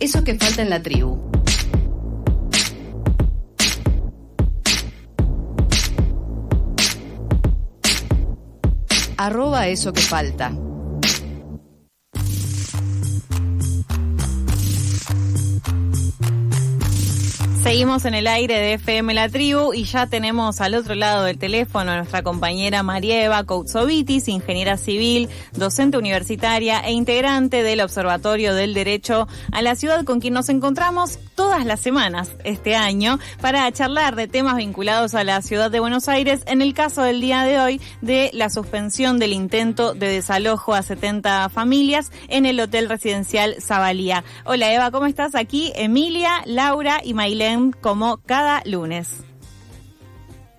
Eso que falta en la tribu. @eso que falta. Seguimos en el aire de FM La Tribu y ya tenemos al otro lado del teléfono a nuestra compañera María Eva Koutsovitis, ingeniera civil, docente universitaria e integrante del Observatorio del Derecho a la Ciudad, con quien nos encontramos todas las semanas este año para charlar de temas vinculados a la ciudad de Buenos Aires, en el caso del día de hoy de la suspensión del intento de desalojo a 70 familias en el Hotel Residencial Zavalía. Hola Eva, ¿cómo estás? Aquí Emilia, Laura y Mailén, como cada lunes.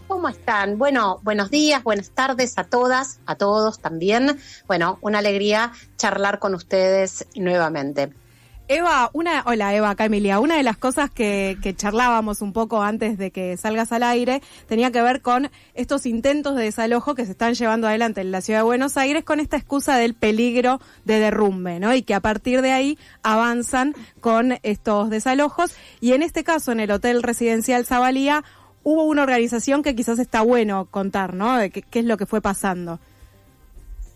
¿Cómo están? Bueno, buenos días, buenas tardes a todas, a todos también. Bueno, una alegría charlar con ustedes nuevamente. Hola Eva, acá Emilia. Una de las cosas que charlábamos un poco antes de que salgas al aire tenía que ver con estos intentos de desalojo que se están llevando adelante en la ciudad de Buenos Aires con esta excusa del peligro de derrumbe, ¿no? Y que a partir de ahí avanzan con estos desalojos. Y en este caso, en el Hotel Residencial Zavalía, hubo una organización que quizás está bueno contar, ¿no? De qué es lo que fue pasando.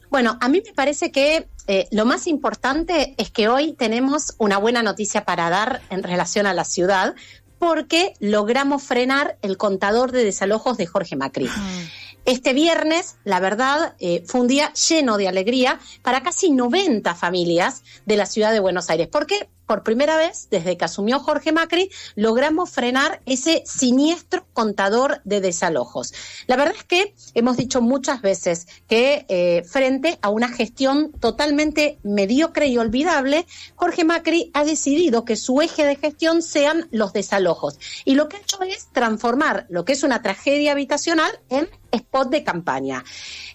Bueno, a mí me parece que lo más importante es que hoy tenemos una buena noticia para dar en relación a la ciudad, porque logramos frenar el contador de desalojos de Jorge Macri. Este viernes, la verdad, fue un día lleno de alegría para casi 90 familias de la ciudad de Buenos Aires, porque por primera vez, desde que asumió Jorge Macri, logramos frenar ese siniestro contador de desalojos. La verdad es que hemos dicho muchas veces que frente a una gestión totalmente mediocre y olvidable, Jorge Macri ha decidido que su eje de gestión sean los desalojos. Y lo que ha hecho es transformar lo que es una tragedia habitacional en spot de campaña.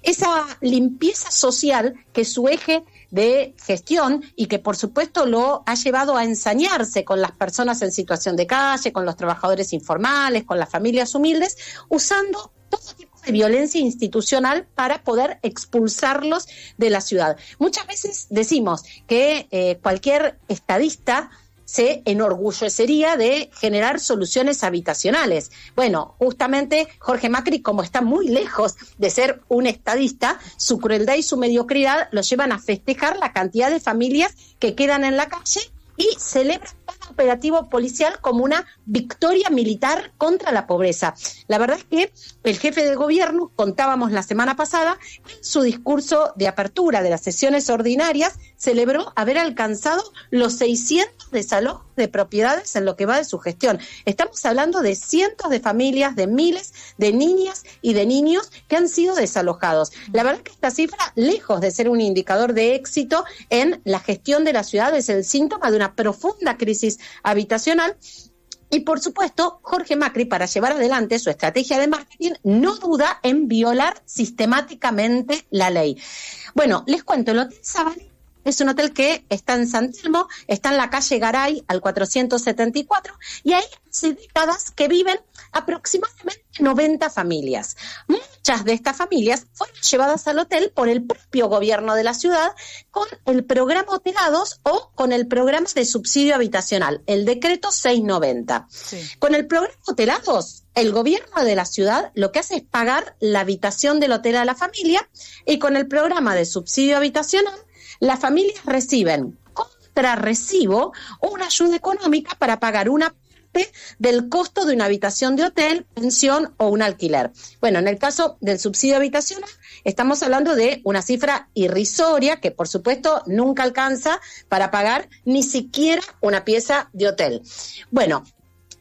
Esa limpieza social que es su eje de gestión y que por supuesto lo ha llevado a ensañarse con las personas en situación de calle, con los trabajadores informales, con las familias humildes, usando todo tipo de violencia institucional para poder expulsarlos de la ciudad. Muchas veces decimos que cualquier estadista se enorgullecería de generar soluciones habitacionales. Bueno, justamente Jorge Macri, como está muy lejos de ser un estadista, su crueldad y su mediocridad lo llevan a festejar la cantidad de familias que quedan en la calle y celebran cada operativo policial como una victoria militar contra la pobreza. La verdad es que el jefe de gobierno, contábamos la semana pasada, en su discurso de apertura de las sesiones ordinarias, celebró haber alcanzado los 600 desalojos de propiedades en lo que va de su gestión. Estamos hablando de cientos de familias, de miles de niñas y de niños que han sido desalojados. La verdad es que esta cifra, lejos de ser un indicador de éxito en la gestión de la ciudad, es el síntoma de una profunda crisis habitacional. Y por supuesto, Jorge Macri, para llevar adelante su estrategia de marketing, no duda en violar sistemáticamente la ley. Bueno, les cuento, el Hotel Zavalía es un hotel que está en San Telmo, está en la calle Garay, al 474, y hay hace décadas que viven aproximadamente 90 familias. Muchas de estas familias fueron llevadas al hotel por el propio gobierno de la ciudad con el programa Hotelados o con el programa de subsidio habitacional, el decreto 690. Sí. Con el programa Hotelados, el gobierno de la ciudad lo que hace es pagar la habitación del hotel a la familia, y con el programa de subsidio habitacional, las familias reciben contra recibo una ayuda económica para pagar una parte del costo de una habitación de hotel, pensión o un alquiler. Bueno, en el caso del subsidio habitacional, estamos hablando de una cifra irrisoria que, por supuesto, nunca alcanza para pagar ni siquiera una pieza de hotel. Bueno,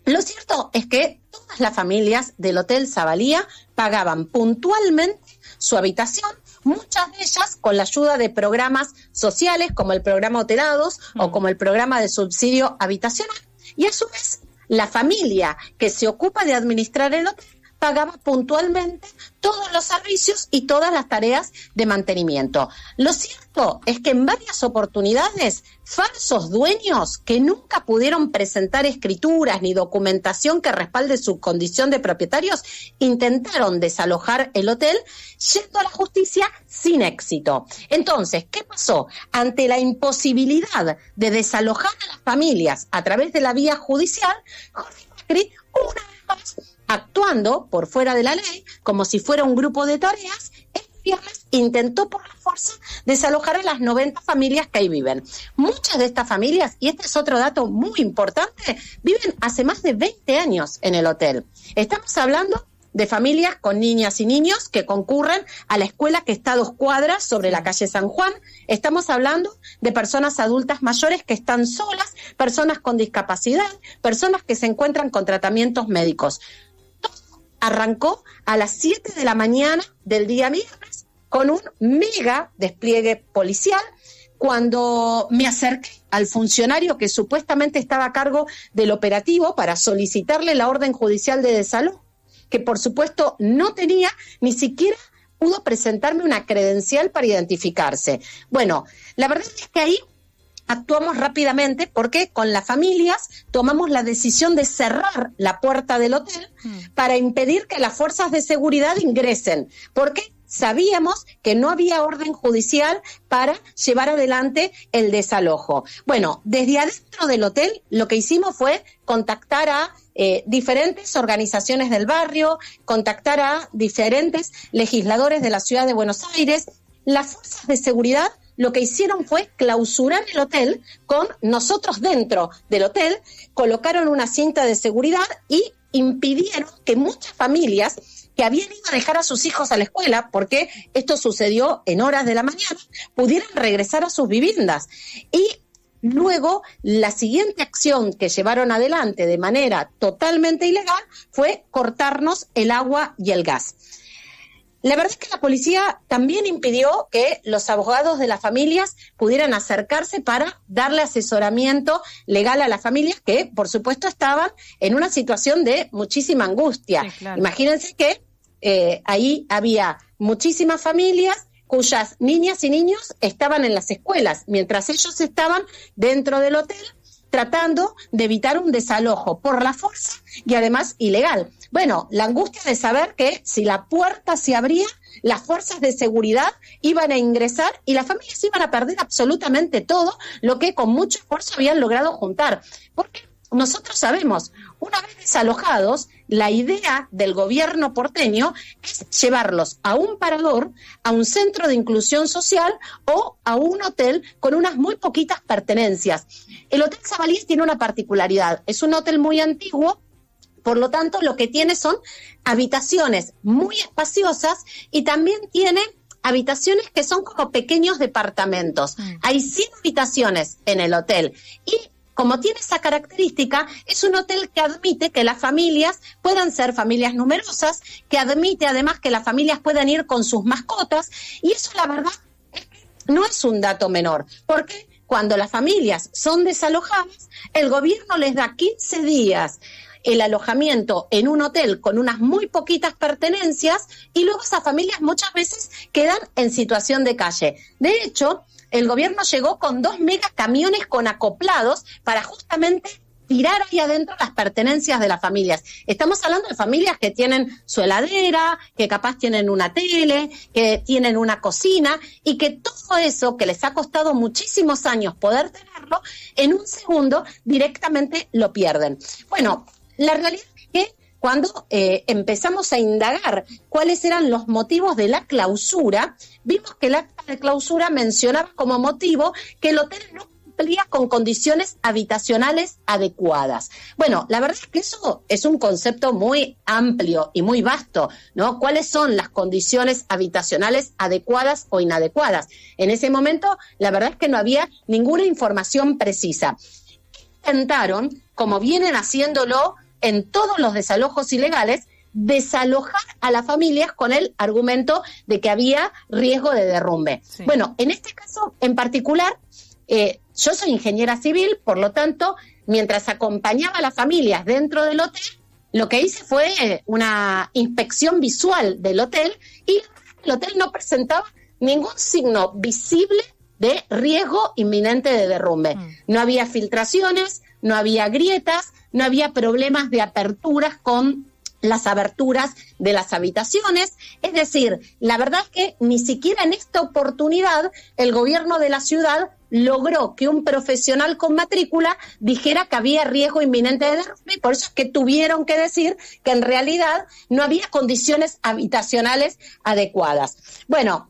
lo cierto es que todas las familias del Hotel Zavalía pagaban puntualmente su habitación, muchas de ellas con la ayuda de programas sociales como el programa Hotelados o como el programa de subsidio habitacional, y a su vez la familia que se ocupa de administrar el hotel pagaba puntualmente todos los servicios y todas las tareas de mantenimiento. Lo cierto es que en varias oportunidades, falsos dueños que nunca pudieron presentar escrituras ni documentación que respalde su condición de propietarios, intentaron desalojar el hotel yendo a la justicia sin éxito. Entonces, ¿qué pasó? Ante la imposibilidad de desalojar a las familias a través de la vía judicial, Jorge Macri, una vez más, actuando por fuera de la ley, como si fuera un grupo de tareas, este viernes intentó por la fuerza desalojar a las 90 familias que ahí viven. Muchas de estas familias, y este es otro dato muy importante, viven hace más de 20 años en el hotel. Estamos hablando de familias con niñas y niños que concurren a la escuela que está a 2 cuadras sobre la calle San Juan. Estamos hablando de personas adultas mayores que están solas, personas con discapacidad, personas que se encuentran con tratamientos médicos. Arrancó a las 7 de la mañana del día viernes con un mega despliegue policial. Cuando me acerqué al funcionario que supuestamente estaba a cargo del operativo para solicitarle la orden judicial de desalojo, que por supuesto no tenía, ni siquiera pudo presentarme una credencial para identificarse. Bueno, la verdad es que ahí actuamos rápidamente porque con las familias tomamos la decisión de cerrar la puerta del hotel para impedir que las fuerzas de seguridad ingresen, porque sabíamos que no había orden judicial para llevar adelante el desalojo. Bueno, desde adentro del hotel lo que hicimos fue contactar a diferentes organizaciones del barrio, contactar a diferentes legisladores de la ciudad de Buenos Aires. Las fuerzas de seguridad lo que hicieron fue clausurar el hotel con nosotros dentro del hotel, colocaron una cinta de seguridad y impidieron que muchas familias que habían ido a dejar a sus hijos a la escuela, porque esto sucedió en horas de la mañana, pudieran regresar a sus viviendas. Y luego, la siguiente acción que llevaron adelante de manera totalmente ilegal fue cortarnos el agua y el gas. La verdad es que la policía también impidió que los abogados de las familias pudieran acercarse para darle asesoramiento legal a las familias que, por supuesto, estaban en una situación de muchísima angustia. Sí, claro. Imagínense que ahí había muchísimas familias cuyas niñas y niños estaban en las escuelas, mientras ellos estaban dentro del hotel tratando de evitar un desalojo por la fuerza y además ilegal. Bueno, la angustia de saber que si la puerta se abría, las fuerzas de seguridad iban a ingresar y las familias iban a perder absolutamente todo lo que con mucho esfuerzo habían logrado juntar. Porque nosotros sabemos, una vez desalojados, la idea del gobierno porteño es llevarlos a un parador, a un centro de inclusión social o a un hotel con unas muy poquitas pertenencias. El Hotel Zabalíes tiene una particularidad, es un hotel muy antiguo, por lo tanto lo que tiene son habitaciones muy espaciosas y también tiene habitaciones que son como pequeños departamentos. Hay 100 habitaciones en el hotel y como tiene esa característica, es un hotel que admite que las familias puedan ser familias numerosas, que admite además que las familias puedan ir con sus mascotas, y eso la verdad es que no es un dato menor, porque cuando las familias son desalojadas, el gobierno les da 15 días el alojamiento en un hotel con unas muy poquitas pertenencias, y luego esas familias muchas veces quedan en situación de calle. De hecho, el gobierno llegó con 2 megacamiones con acoplados para justamente tirar ahí adentro las pertenencias de las familias. Estamos hablando de familias que tienen su heladera, que capaz tienen una tele, que tienen una cocina, y que todo eso que les ha costado muchísimos años poder tenerlo, en un segundo directamente lo pierden. Bueno, la realidad es que cuando empezamos a indagar cuáles eran los motivos de la clausura, vimos que el acta de clausura mencionaba como motivo que el hotel no cumplía con condiciones habitacionales adecuadas. Bueno, la verdad es que eso es un concepto muy amplio y muy vasto, ¿no? ¿Cuáles son las condiciones habitacionales adecuadas o inadecuadas? En ese momento, la verdad es que no había ninguna información precisa. Intentaron, como vienen haciéndolo en todos los desalojos ilegales, desalojar a las familias con el argumento de que había riesgo de derrumbe. Sí. Bueno, en este caso en particular, yo soy ingeniera civil, por lo tanto, mientras acompañaba a las familias dentro del hotel, lo que hice fue una inspección visual del hotel y el hotel no presentaba ningún signo visible de riesgo inminente de derrumbe. No había filtraciones, no había grietas, no había problemas de aperturas con las aberturas de las habitaciones. Es decir, la verdad es que ni siquiera en esta oportunidad el gobierno de la ciudad logró que un profesional con matrícula dijera que había riesgo inminente de derrumbe, y por eso es que tuvieron que decir que en realidad no había condiciones habitacionales adecuadas. Bueno,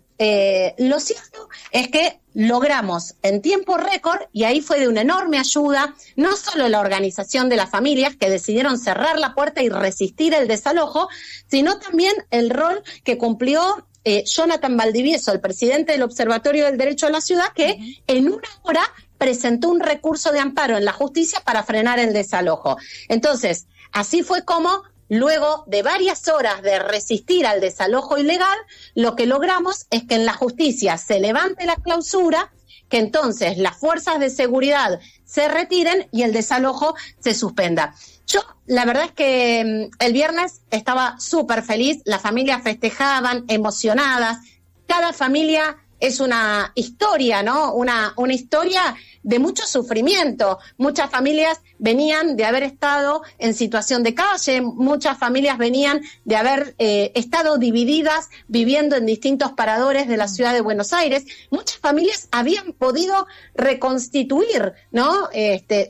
lo cierto es que logramos en tiempo récord, y ahí fue de una enorme ayuda, no solo la organización de las familias que decidieron cerrar la puerta y resistir el desalojo, sino también el rol que cumplió Jonathan Valdivieso, el presidente del Observatorio del Derecho a la Ciudad, que en una hora presentó un recurso de amparo en la justicia para frenar el desalojo. Entonces, así fue como, luego de varias horas de resistir al desalojo ilegal, lo que logramos es que en la justicia se levante la clausura, que entonces las fuerzas de seguridad se retiren y el desalojo se suspenda. Yo, la verdad es que el viernes estaba súper feliz, las familias festejaban, emocionadas. Cada familia es una historia, ¿no? Una historia de mucho sufrimiento. Muchas familias venían de haber estado en situación de calle, muchas familias venían de haber estado divididas, viviendo en distintos paradores de la ciudad de Buenos Aires. Muchas familias habían podido reconstituir, ¿no?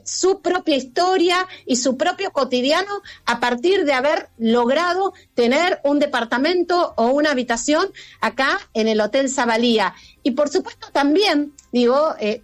Su propia historia y su propio cotidiano a partir de haber logrado tener un departamento o una habitación acá en el Hotel Zavalía. Y por supuesto también,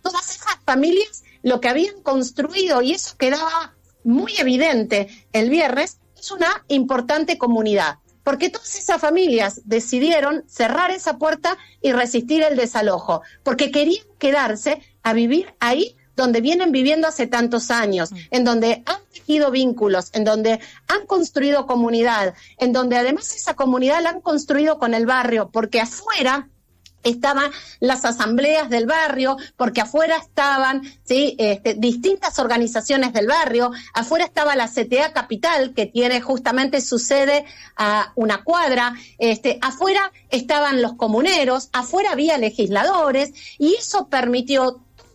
todas esas familias lo que habían construido, y eso quedaba muy evidente el viernes, es una importante comunidad, porque todas esas familias decidieron cerrar esa puerta y resistir el desalojo, porque querían quedarse a vivir ahí donde vienen viviendo hace tantos años, en donde han tejido vínculos, en donde han construido comunidad, en donde además esa comunidad la han construido con el barrio, porque afuera estaban las asambleas del barrio, porque afuera estaban distintas organizaciones del barrio, afuera estaba la CTA Capital, que tiene justamente su sede a una cuadra, afuera estaban los comuneros, afuera había legisladores, y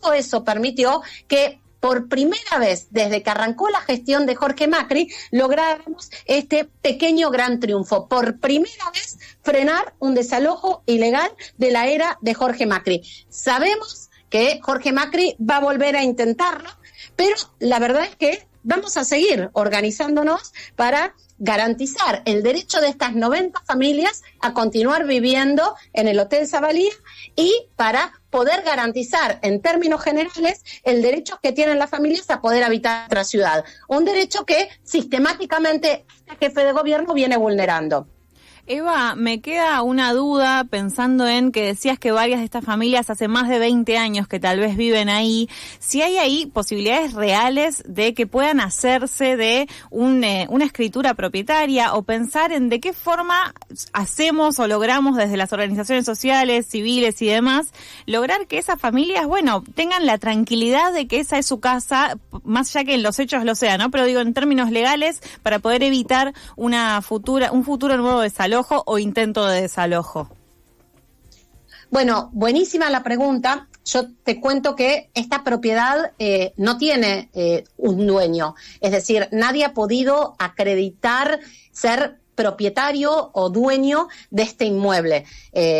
todo eso permitió que por primera vez desde que arrancó la gestión de Jorge Macri lográramos este pequeño gran triunfo. Por primera vez frenar un desalojo ilegal de la era de Jorge Macri. Sabemos que Jorge Macri va a volver a intentarlo, pero la verdad es que vamos a seguir organizándonos para garantizar el derecho de estas 90 familias a continuar viviendo en el Hotel Zavalía y para poder garantizar en términos generales el derecho que tienen las familias a poder habitar nuestra ciudad. Un derecho que sistemáticamente el jefe de gobierno viene vulnerando. Eva, me queda una duda pensando en que decías que varias de estas familias hace más de 20 años que tal vez viven ahí. Si hay ahí posibilidades reales de que puedan hacerse de una escritura propietaria, o pensar en de qué forma hacemos o logramos desde las organizaciones sociales, civiles y demás, lograr que esas familias, tengan la tranquilidad de que esa es su casa, más allá que en los hechos lo sea, ¿no? Pero digo, en términos legales, para poder evitar un futuro nuevo desalojo o intento de desalojo. Bueno, buenísima la pregunta. Yo te cuento que esta propiedad no tiene un dueño. Es decir, nadie ha podido acreditar ser propietario o dueño de este inmueble.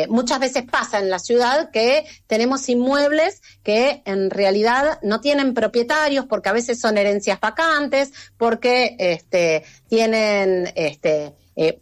Muchas veces pasa en la ciudad que tenemos inmuebles que en realidad no tienen propietarios, porque a veces son herencias vacantes, porque tienen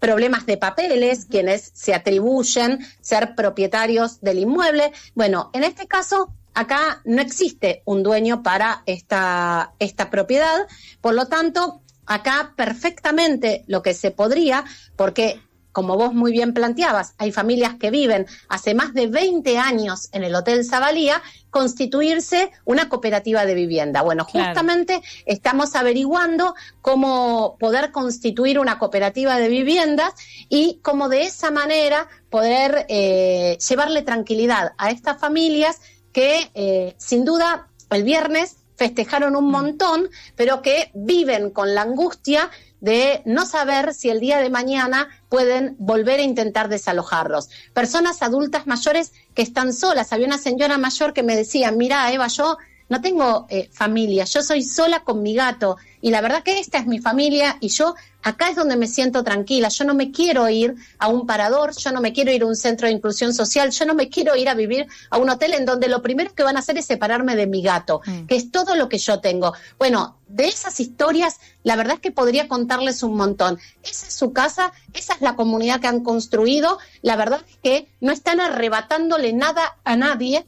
problemas de papeles, quienes se atribuyen ser propietarios del inmueble. Bueno, en este caso, acá no existe un dueño para esta propiedad, por lo tanto, acá perfectamente lo que se podría, porque como vos muy bien planteabas, hay familias que viven hace más de 20 años en el Hotel Zavalía, constituirse una cooperativa de vivienda. Bueno, justamente estamos averiguando cómo poder constituir una cooperativa de viviendas y cómo de esa manera poder llevarle tranquilidad a estas familias que sin duda el viernes festejaron un montón, pero que viven con la angustia de no saber si el día de mañana pueden volver a intentar desalojarlos. Personas adultas mayores que están solas. Había una señora mayor que me decía, mira, Eva, yo no tengo familia, yo soy sola con mi gato y la verdad que esta es mi familia y yo acá es donde me siento tranquila, yo no me quiero ir a un parador, yo no me quiero ir a un centro de inclusión social, yo no me quiero ir a vivir a un hotel en donde lo primero que van a hacer es separarme de mi gato, que es todo lo que yo tengo. Bueno, de esas historias, la verdad es que podría contarles un montón. Esa es su casa, esa es la comunidad que han construido, la verdad es que no están arrebatándole nada a nadie,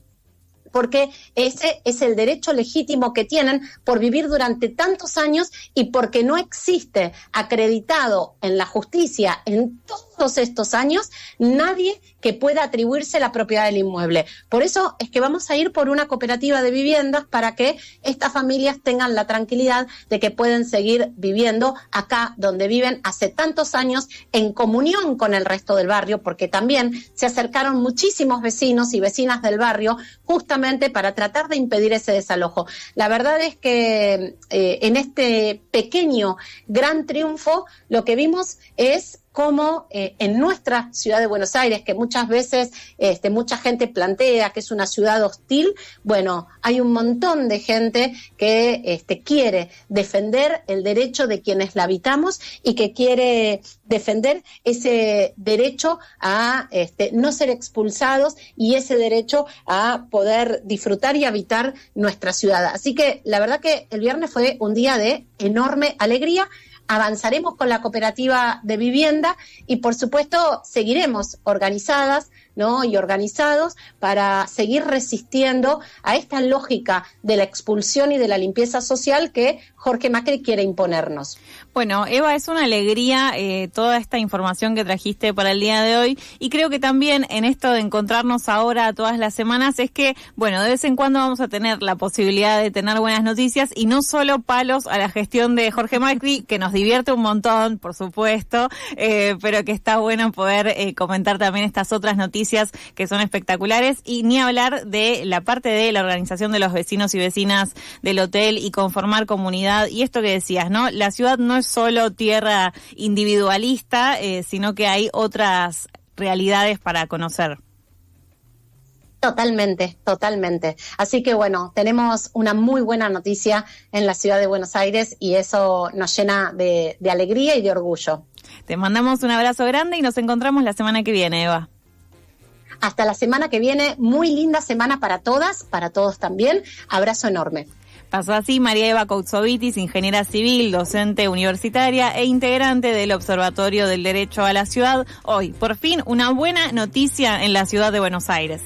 porque ese es el derecho legítimo que tienen por vivir durante tantos años y porque no existe acreditado en la justicia en todos estos años nadie que pueda atribuirse la propiedad del inmueble. Por eso es que vamos a ir por una cooperativa de viviendas para que estas familias tengan la tranquilidad de que pueden seguir viviendo acá donde viven hace tantos años en comunión con el resto del barrio, porque también se acercaron muchísimos vecinos y vecinas del barrio justamente para tratar de impedir ese desalojo. La verdad es que en este pequeño gran triunfo lo que vimos es cómo en nuestra ciudad de Buenos Aires, que muchas veces mucha gente plantea que es una ciudad hostil, bueno, hay un montón de gente que quiere defender el derecho de quienes la habitamos y que quiere defender ese derecho a no ser expulsados y ese derecho a poder disfrutar y habitar nuestra ciudad. Así que la verdad que el viernes fue un día de enorme alegría. Avanzaremos con la cooperativa de vivienda y, por supuesto, seguiremos organizadas, ¿no? Y organizados para seguir resistiendo a esta lógica de la expulsión y de la limpieza social que Jorge Macri quiere imponernos. Bueno, Eva, es una alegría toda esta información que trajiste para el día de hoy y creo que también en esto de encontrarnos ahora todas las semanas es que, bueno, de vez en cuando vamos a tener la posibilidad de tener buenas noticias y no solo palos a la gestión de Jorge Macri, que nos divierte un montón, por supuesto, pero que está bueno poder comentar también estas otras noticias que son espectaculares y ni hablar de la parte de la organización de los vecinos y vecinas del hotel y conformar comunidad. Y esto que decías, ¿no? La ciudad no es solo tierra individualista, sino que hay otras realidades para conocer. Totalmente, totalmente. Así que bueno, tenemos una muy buena noticia en la ciudad de Buenos Aires y eso nos llena de alegría y de orgullo. Te mandamos un abrazo grande y nos encontramos la semana que viene, Eva. Hasta la semana que viene, muy linda semana para todas, para todos también. Abrazo enorme. Pasó así María Eva Koutsovitis, ingeniera civil, docente universitaria e integrante del Observatorio del Derecho a la Ciudad. Hoy, por fin, una buena noticia en la ciudad de Buenos Aires.